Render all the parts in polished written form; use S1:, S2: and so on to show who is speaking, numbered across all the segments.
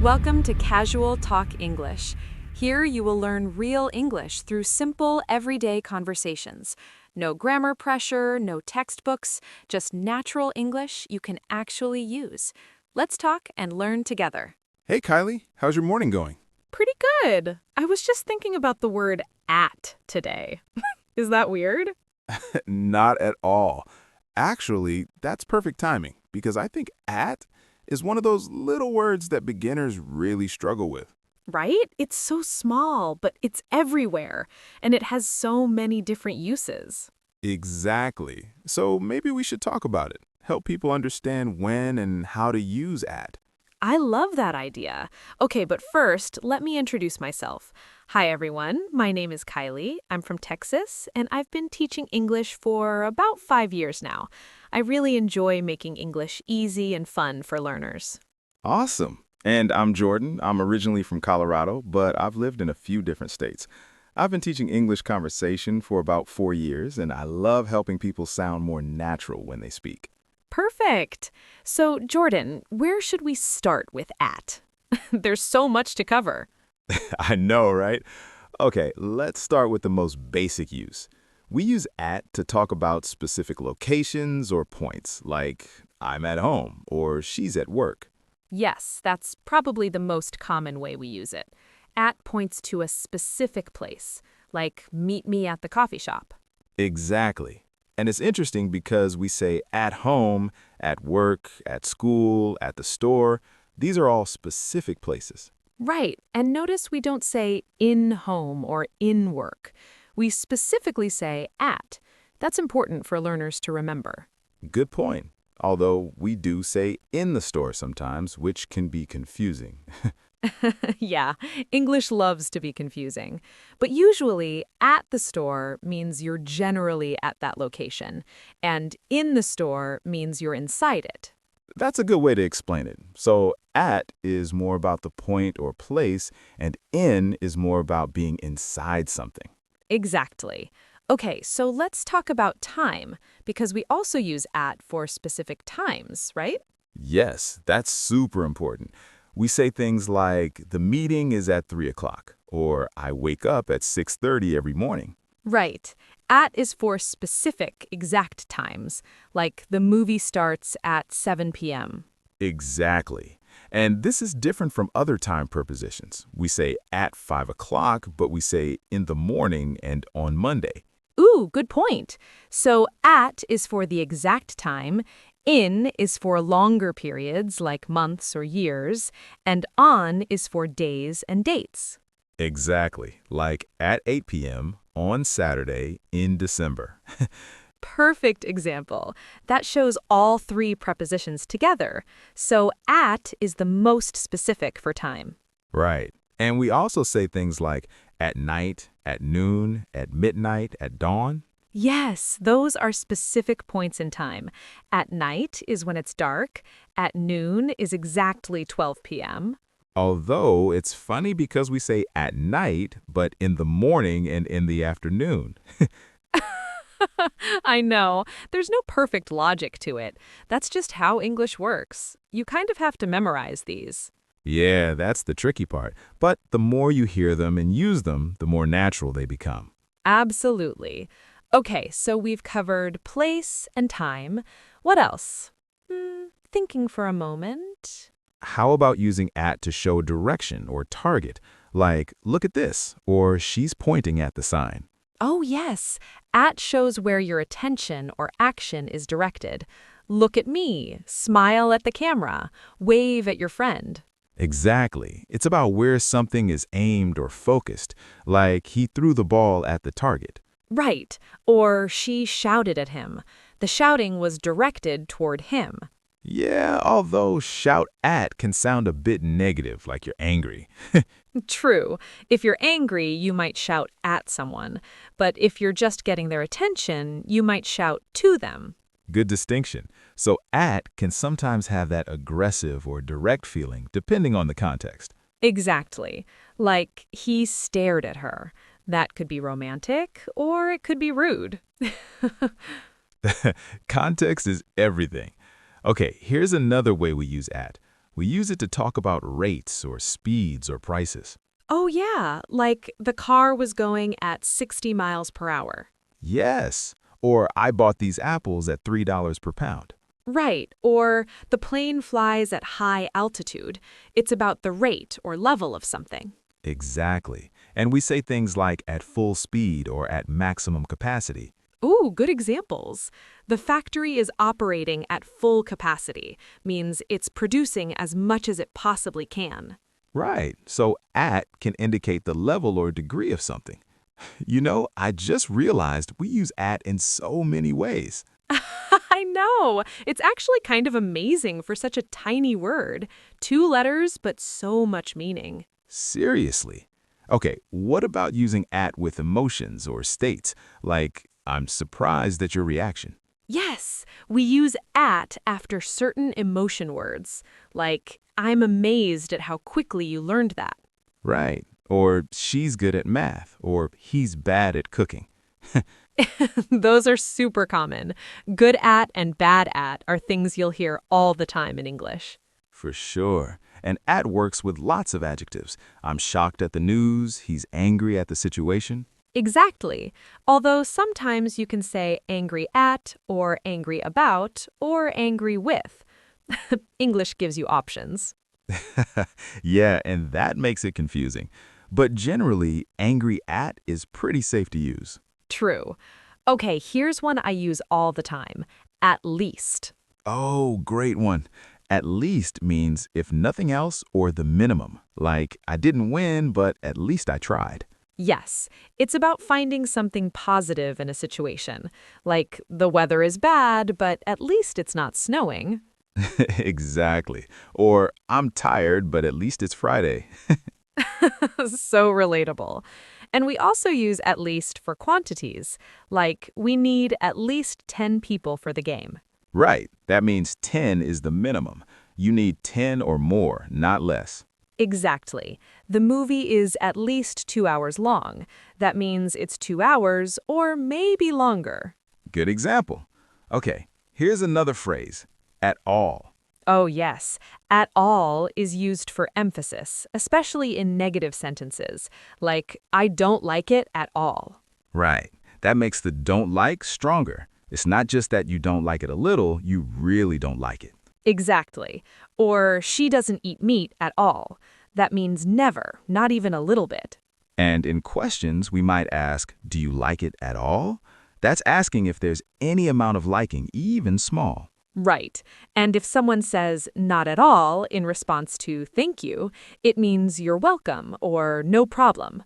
S1: Welcome to Casual Talk English. Here you will learn real English through simple, everyday conversations. No grammar pressure, no textbooks, just natural English you can actually use. Let's talk and learn together.
S2: Hey, Kylie, how's your morning going?
S3: Pretty good. I was just thinking about the word at today. Is that weird?
S2: Not at all. Actually, that's perfect timing because I think at is one of those little words that beginners really struggle with.
S3: Right? It's so small, but it's everywhere, and it has so many different uses.
S2: Exactly. So maybe we should talk about it, help people understand when and how to use at.
S3: I love that idea. Okay, but first, let me introduce myself. Hi, everyone. My name is Kylie. I'm from Texas, and I've been teaching English for about 5 years now. I really enjoy making English easy and fun for learners.
S2: Awesome. And I'm Jordan. I'm originally from Colorado, but I've lived in a few different states. I've been teaching English conversation for about 4 years, and I love helping people sound more natural when they speak.
S3: Perfect. So, Jordan, where should we start with at? There's so much to cover.
S2: I know, right? Okay, let's start with the most basic use. We use at to talk about specific locations or points, like I'm at home or she's at work.
S3: Yes, that's probably the most common way we use it. At points to a specific place, like meet me at the coffee shop.
S2: Exactly. And it's interesting because we say at home, at work, at school, at the store. These are all specific places.
S3: Right, and notice we don't say in home or in work. We specifically say at. That's important for learners to remember.
S2: Good point. Although we do say in the store sometimes, which can be confusing.
S3: Yeah, English loves to be confusing. But usually, at the store means you're generally at that location, and in the store means you're inside it.
S2: That's a good way to explain it. So at is more about the point or place, and in is more about being inside something.
S3: Exactly. Okay, so let's talk about time, because we also use at for specific times, right?
S2: Yes, that's super important. We say things like, the meeting is at 3 o'clock, or I wake up at 6:30 every morning.
S3: Right. At is for specific, exact times, like the movie starts at 7 p.m.
S2: Exactly. And this is different from other time prepositions. We say at 5 o'clock, but we say in the morning and on Monday.
S3: Ooh, good point. So at is for the exact time, in is for longer periods like months or years, and on is for days and dates.
S2: Exactly. Like at 8 p.m. on Saturday in December.
S3: Perfect example. That shows all three prepositions together. So at is the most specific for time.
S2: Right. And we also say things like at night, at noon, at midnight, at dawn.
S3: Yes, those are specific points in time. At night is when it's dark. At noon is exactly 12 p.m.
S2: Although it's funny because we say at night, but in the morning and in the afternoon.
S3: I know. There's no perfect logic to it. That's just how English works. You kind of have to memorize these.
S2: Yeah, that's the tricky part. But the more you hear them and use them, the more natural they become.
S3: Absolutely. Okay, so we've covered place and time. What else? Thinking for a moment.
S2: How about using at to show direction or target? Like, look at this, or she's pointing at the sign.
S3: Oh, yes. At shows where your attention or action is directed. Look at me, smile at the camera, wave at your friend.
S2: Exactly. It's about where something is aimed or focused, like he threw the ball at the target.
S3: Right. Or she shouted at him. The shouting was directed toward him.
S2: Yeah, although shout at can sound a bit negative, like you're angry.
S3: True. If you're angry, you might shout at someone. But if you're just getting their attention, you might shout to them.
S2: Good distinction. So at can sometimes have that aggressive or direct feeling, depending on the context.
S3: Exactly. Like, he stared at her. That could be romantic, or it could be rude.
S2: Context is everything. Okay, here's another way we use at. We use it to talk about rates or speeds or prices.
S3: Oh yeah, like the car was going at 60 miles per hour.
S2: Yes, or I bought these apples at $3 per pound.
S3: Right, or the plane flies at high altitude. It's about the rate or level of something.
S2: Exactly. And we say things like at full speed or at maximum capacity.
S3: Ooh, good examples. The factory is operating at full capacity, means it's producing as much as it possibly can.
S2: Right, so at can indicate the level or degree of something. You know, I just realized we use at in so many ways.
S3: I know. It's actually kind of amazing for such a tiny word. 2 letters, but so much meaning.
S2: Seriously. Okay, what about using at with emotions or states? Like, I'm surprised at your reaction.
S3: Yes, we use at after certain emotion words, like, I'm amazed at how quickly you learned that.
S2: Right. Or she's good at math, or he's bad at cooking.
S3: Those are super common. Good at and bad at are things you'll hear all the time in English.
S2: For sure. And at works with lots of adjectives. I'm shocked at the news, he's angry at the situation.
S3: Exactly. Although sometimes you can say angry at, or angry about, or angry with. English gives you options.
S2: Yeah, and that makes it confusing. But generally, angry at is pretty safe to use.
S3: True. Okay, here's one I use all the time. At least.
S2: Oh, great one. At least means if nothing else or the minimum. Like, I didn't win, but at least I tried.
S3: Yes, it's about finding something positive in a situation. Like, the weather is bad, but at least it's not snowing.
S2: Exactly. Or, I'm tired, but at least it's Friday.
S3: So relatable. And we also use at least for quantities, like we need at least 10 people for the game.
S2: Right. That means 10 is the minimum. You need 10 or more, not less.
S3: Exactly. The movie is at least 2 hours long. That means it's 2 hours or maybe longer.
S2: Good example. Okay, here's another phrase. At all.
S3: Oh, yes. At all is used for emphasis, especially in negative sentences, like, I don't like it at all.
S2: Right. That makes the don't like stronger. It's not just that you don't like it a little, you really don't like it.
S3: Exactly. Or, she doesn't eat meat at all. That means never, not even a little bit.
S2: And in questions, we might ask, do you like it at all? That's asking if there's any amount of liking, even small.
S3: Right. And if someone says not at all in response to thank you, it means you're welcome or no problem.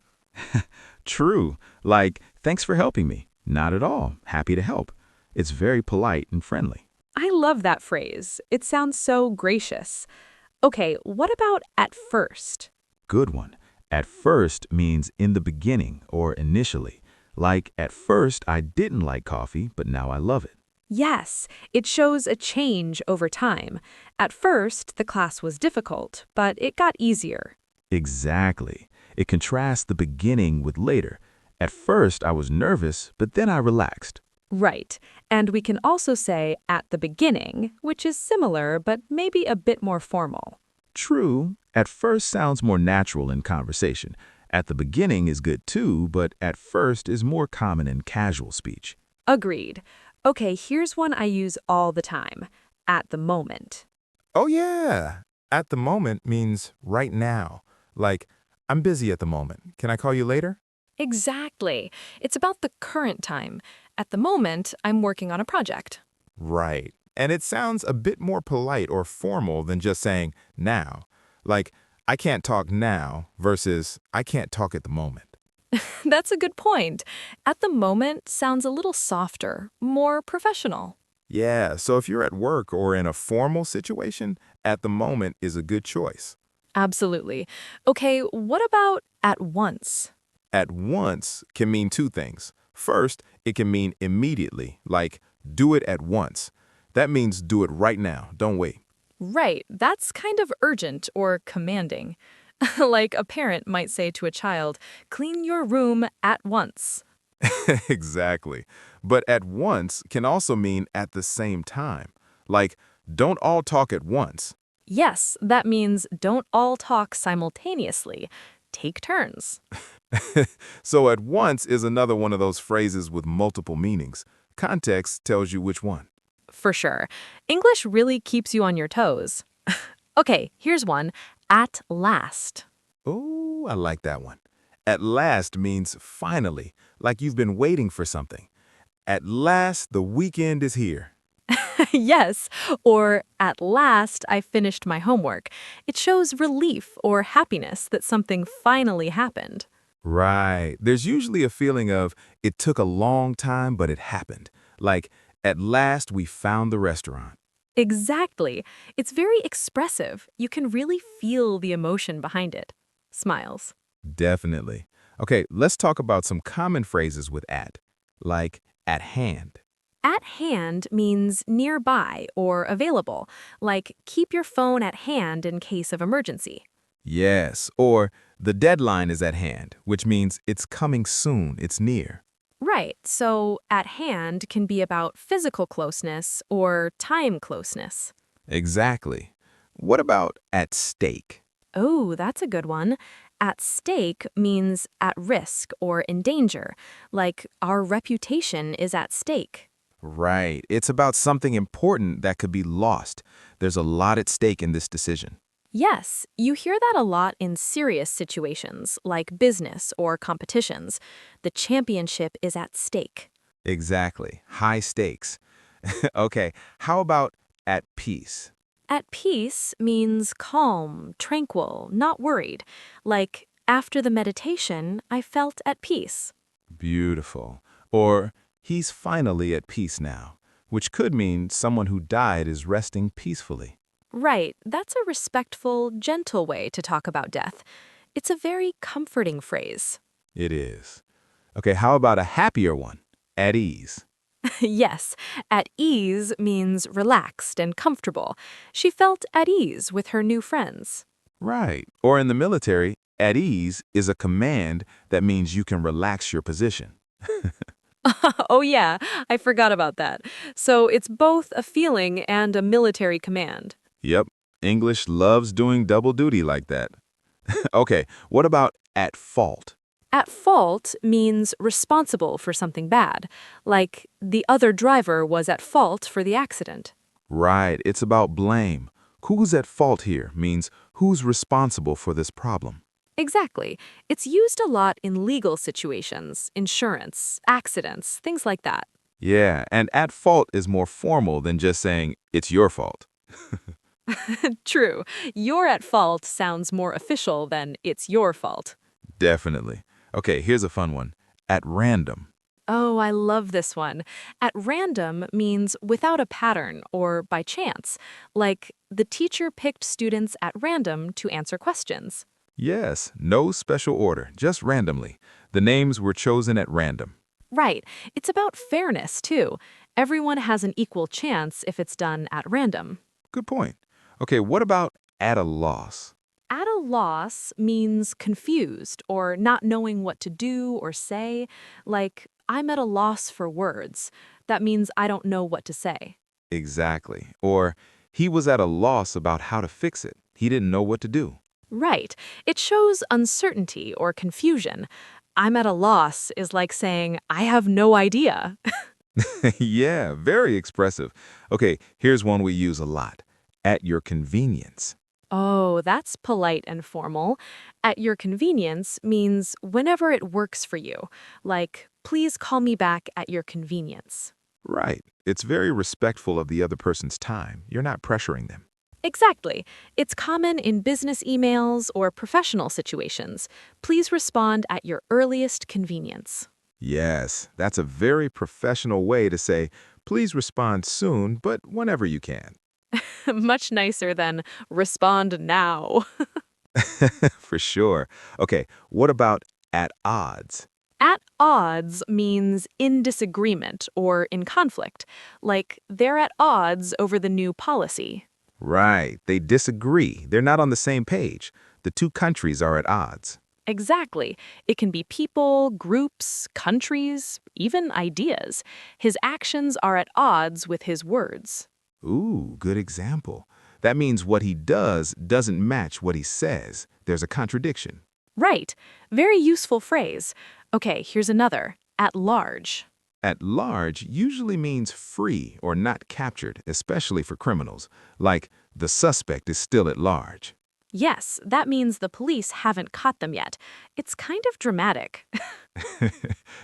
S2: True. Like, thanks for helping me. Not at all. Happy to help. It's very polite and friendly.
S3: I love that phrase. It sounds so gracious. Okay, what about at first?
S2: Good one. At first means in the beginning or initially. Like, at first I didn't like coffee, but now I love it.
S3: Yes, it shows a change over time. At first, the class was difficult, but it got easier.
S2: Exactly. It contrasts the beginning with later. At first, I was nervous, but then I relaxed.
S3: Right. And we can also say at the beginning, which is similar, but maybe a bit more formal.
S2: True, at first sounds more natural in conversation. At the beginning is good too, but at first is more common in casual speech.
S3: Agreed. Okay, here's one I use all the time. At the moment.
S4: Oh, yeah. At the moment means right now. Like, I'm busy at the moment. Can I call you later?
S1: Exactly. It's about the current time. At the moment, I'm working on a project.
S4: Right. And it sounds a bit more polite or formal than just saying now. Like, I can't talk now versus I can't talk at the moment.
S1: That's a good point. At the moment sounds a little softer, more professional.
S4: Yeah, so if you're at work or in a formal situation, at the moment is a good choice.
S1: Absolutely. Okay, what about at once?
S4: At once can mean two things. First, it can mean immediately, like do it at once. That means do it right now, don't wait.
S1: Right, that's kind of urgent or commanding. Like a parent might say to a child, clean your room at once.
S4: Exactly. But at once can also mean at the same time. Like, don't all talk at once.
S3: Yes, that means don't all talk simultaneously. Take turns.
S4: So at once is another one of those phrases with multiple meanings. Context tells you which one.
S3: For sure. English really keeps you on your toes. Okay, here's one. At last.
S4: Oh, I like that one. At last means finally, like you've been waiting for something. At last, the weekend is here.
S3: Yes, or at last I finished my homework. It shows relief or happiness that something finally happened.
S4: Right. There's usually a feeling of it took a long time, but it happened. Like, at last we found the restaurant.
S3: Exactly. It's very expressive. You can really feel the emotion behind it. Smiles.
S4: Definitely. Okay, let's talk about some common phrases with at, like at hand.
S3: At hand means nearby or available, like keep your phone at hand in case of emergency.
S4: Yes, or the deadline is at hand, which means it's coming soon, it's near.
S3: Right, so at hand can be about physical closeness or time closeness.
S4: Exactly. What about at stake?
S3: Oh, that's a good one. At stake means at risk or in danger, like our reputation is at stake.
S4: Right. It's about something important that could be lost. There's a lot at stake in this decision.
S3: Yes, you hear that a lot in serious situations like business or competitions. The championship is at stake.
S4: Exactly. High stakes. Okay, how about at peace?
S3: At peace means calm, tranquil, not worried. Like, after the meditation, I felt at peace.
S4: Beautiful. Or he's finally at peace now, which could mean someone who died is resting peacefully.
S3: Right, that's a respectful, gentle way to talk about death. It's a very comforting phrase.
S4: It is. Okay, how about a happier one? At ease.
S3: Yes, at ease means relaxed and comfortable. She felt at ease with her new friends.
S4: Right. Or in the military, at ease is a command that means you can relax your position.
S3: Oh, yeah, I forgot about that. So it's both a feeling and a military command.
S4: Yep, English loves doing double duty like that. Okay, what about at fault?
S3: At fault means responsible for something bad, like the other driver was at fault for the accident.
S4: Right, it's about blame. Who's at fault here means who's responsible for this problem.
S3: Exactly. It's used a lot in legal situations, insurance, accidents, things like that.
S4: Yeah, and at fault is more formal than just saying it's your fault.
S3: True. You're at fault sounds more official than it's your fault.
S4: Definitely. Okay, here's a fun one. At random.
S3: Oh, I love this one. At random means without a pattern or by chance, like the teacher picked students at random to answer questions.
S4: Yes, no special order, just randomly. The names were chosen at random.
S3: Right. It's about fairness, too. Everyone has an equal chance if it's done at random.
S4: Good point. Okay, what about at a loss?
S3: At a loss means confused or not knowing what to do or say, like, I'm at a loss for words. That means I don't know what to say.
S4: Exactly. Or he was at a loss about how to fix it. He didn't know what to do.
S3: Right. It shows uncertainty or confusion. I'm at a loss is like saying, I have no idea.
S4: Yeah, very expressive. Okay, here's one we use a lot. At your convenience.
S3: Oh, that's polite and formal. At your convenience means whenever it works for you, like, please call me back at your convenience.
S4: Right. It's very respectful of the other person's time. You're not pressuring them.
S3: Exactly. It's common in business emails or professional situations. Please respond at your earliest convenience.
S4: Yes, that's a very professional way to say, please respond soon, but whenever you can.
S3: Much nicer than respond now.
S4: For sure. Okay, what about at odds?
S3: At odds means in disagreement or in conflict, like they're at odds over the new policy.
S4: Right, they disagree. They're not on the same page. The two countries are at odds.
S3: Exactly. It can be people, groups, countries, even ideas. His actions are at odds with his words.
S4: Ooh, good example. That means what he does doesn't match what he says. There's a contradiction.
S3: Right. Very useful phrase. Okay, here's another. At large.
S4: At large usually means free or not captured, especially for criminals. Like, the suspect is still at large.
S3: Yes, that means the police haven't caught them yet. It's kind of dramatic.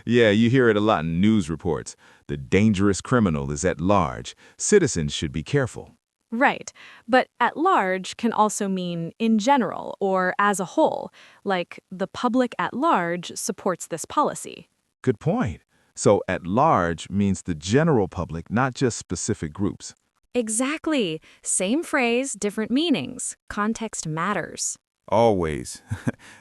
S4: Yeah, you hear it a lot in news reports. The dangerous criminal is at large. Citizens should be careful.
S3: Right. But at large can also mean in general or as a whole, like the public at large supports this policy.
S4: Good point. So at large means the general public, not just specific groups.
S1: Exactly. Same phrase, different meanings. Context matters.
S2: Always.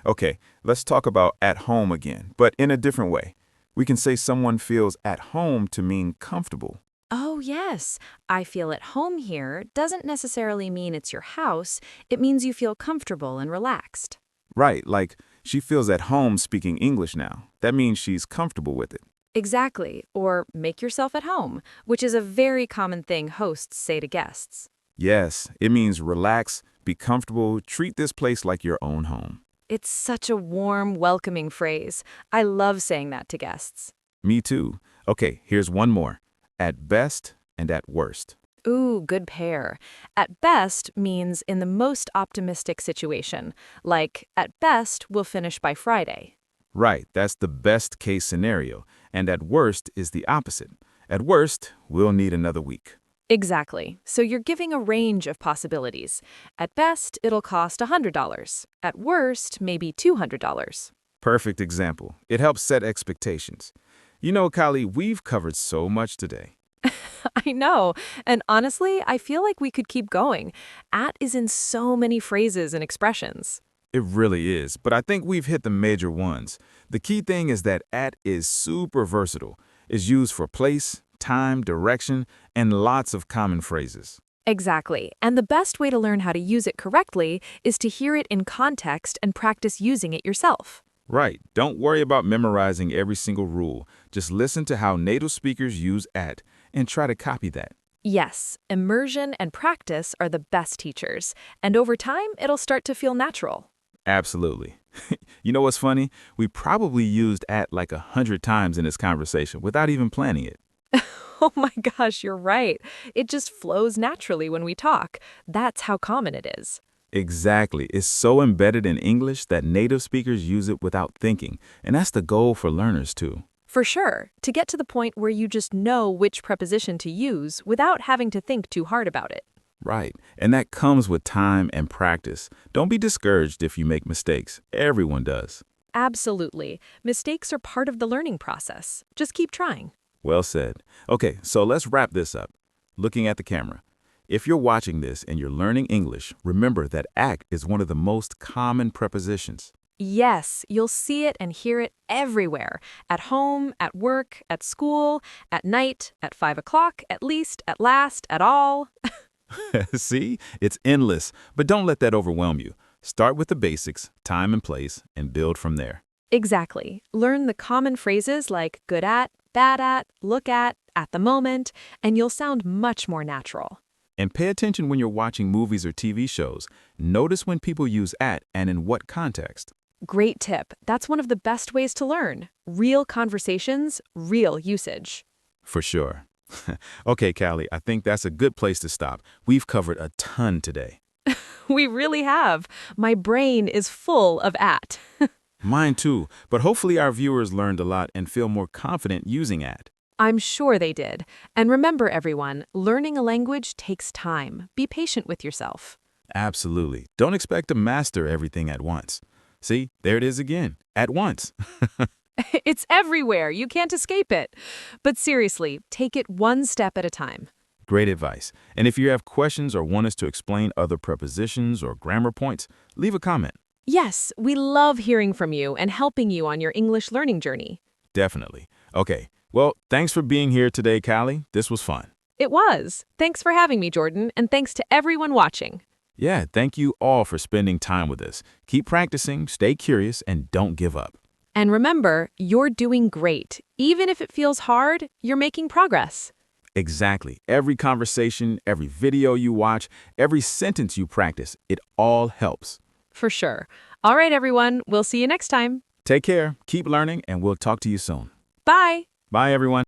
S2: Okay, let's talk about at home again, but in a different way. We can say someone feels at home to mean comfortable.
S1: Oh, yes. I feel at home here doesn't necessarily mean it's your house. It means you feel comfortable and relaxed.
S2: Right, like she feels at home speaking English now. That means she's comfortable with it.
S1: Exactly. Or make yourself at home, which is a very common thing hosts say to guests.
S2: Yes, it means relax, be comfortable, treat this place like your own home.
S1: It's such a warm, welcoming phrase. I love saying that to guests.
S2: Me too. Okay, here's one more. At best and at worst.
S1: Ooh, good pair. At best means in the most optimistic situation, like at best we'll finish by Friday.
S2: Right, that's the best case scenario. And at worst is the opposite. At worst, we'll need another week.
S1: Exactly. So you're giving a range of possibilities. At best, it'll cost $100. At worst, maybe $200.
S2: Perfect example. It helps set expectations. You know, Kylie, we've covered so much today.
S1: I know. And honestly, I feel like we could keep going. At is in so many phrases and expressions.
S2: It really is, but I think we've hit the major ones. The key thing is that at is super versatile. It's used for place, time, direction, and lots of common phrases.
S1: Exactly. And the best way to learn how to use it correctly is to hear it in context and practice using it yourself.
S2: Right. Don't worry about memorizing every single rule. Just listen to how native speakers use at and try to copy that.
S1: Yes, immersion and practice are the best teachers. And over time, it'll start to feel natural.
S2: Absolutely. You know what's funny? We probably used at like 100 times in this conversation without even planning it.
S1: Oh my gosh, you're right. It just flows naturally when we talk. That's how common it is.
S2: Exactly. It's so embedded in English that native speakers use it without thinking, and that's the goal for learners too.
S1: For sure, to get to the point where you just know which preposition to use without having to think too hard about it.
S2: Right. And that comes with time and practice. Don't be discouraged if you make mistakes. Everyone does.
S1: Absolutely. Mistakes are part of the learning process. Just keep trying.
S2: Well said. Okay, so let's wrap this up. Looking at the camera. If you're watching this and you're learning English, remember that at is one of the most common prepositions.
S1: Yes, you'll see it and hear it everywhere. At home, at work, at school, at night, at 5 o'clock, at least, at last, at all.
S2: See, it's endless, but don't let that overwhelm you. Start with the basics, time and place, and build from there.
S1: Exactly. Learn the common phrases like good at, bad at, look at the moment, and you'll sound much more natural.
S2: And pay attention when you're watching movies or TV shows. Notice when people use at and in what context.
S1: Great tip. That's one of the best ways to learn. Real conversations, real usage.
S2: For sure. Okay, Callie, I think that's a good place to stop. We've covered a ton today.
S1: We really have. My brain is full of at.
S2: Mine too, but hopefully our viewers learned a lot and feel more confident using at.
S1: I'm sure they did. And remember, everyone, learning a language takes time. Be patient with yourself.
S2: Absolutely. Don't expect to master everything at once. See, there it is again, at once.
S1: It's everywhere. You can't escape it. But seriously, take it one step at a time.
S2: Great advice. And if you have questions or want us to explain other prepositions or grammar points, leave a comment.
S1: Yes, we love hearing from you and helping you on your English learning journey.
S2: Definitely. Okay. Well, thanks for being here today, Callie. This was fun.
S1: It was. Thanks for having me, Jordan, and thanks to everyone watching.
S2: Yeah, thank you all for spending time with us. Keep practicing, stay curious, and don't give up.
S1: And remember, you're doing great. Even if it feels hard, you're making progress.
S5: Exactly. Every conversation, every video you watch, every sentence you practice, it all helps.
S3: For sure. All right, everyone. We'll see you next time.
S5: Take care, keep learning, and we'll talk to you soon.
S3: Bye.
S5: Bye, everyone.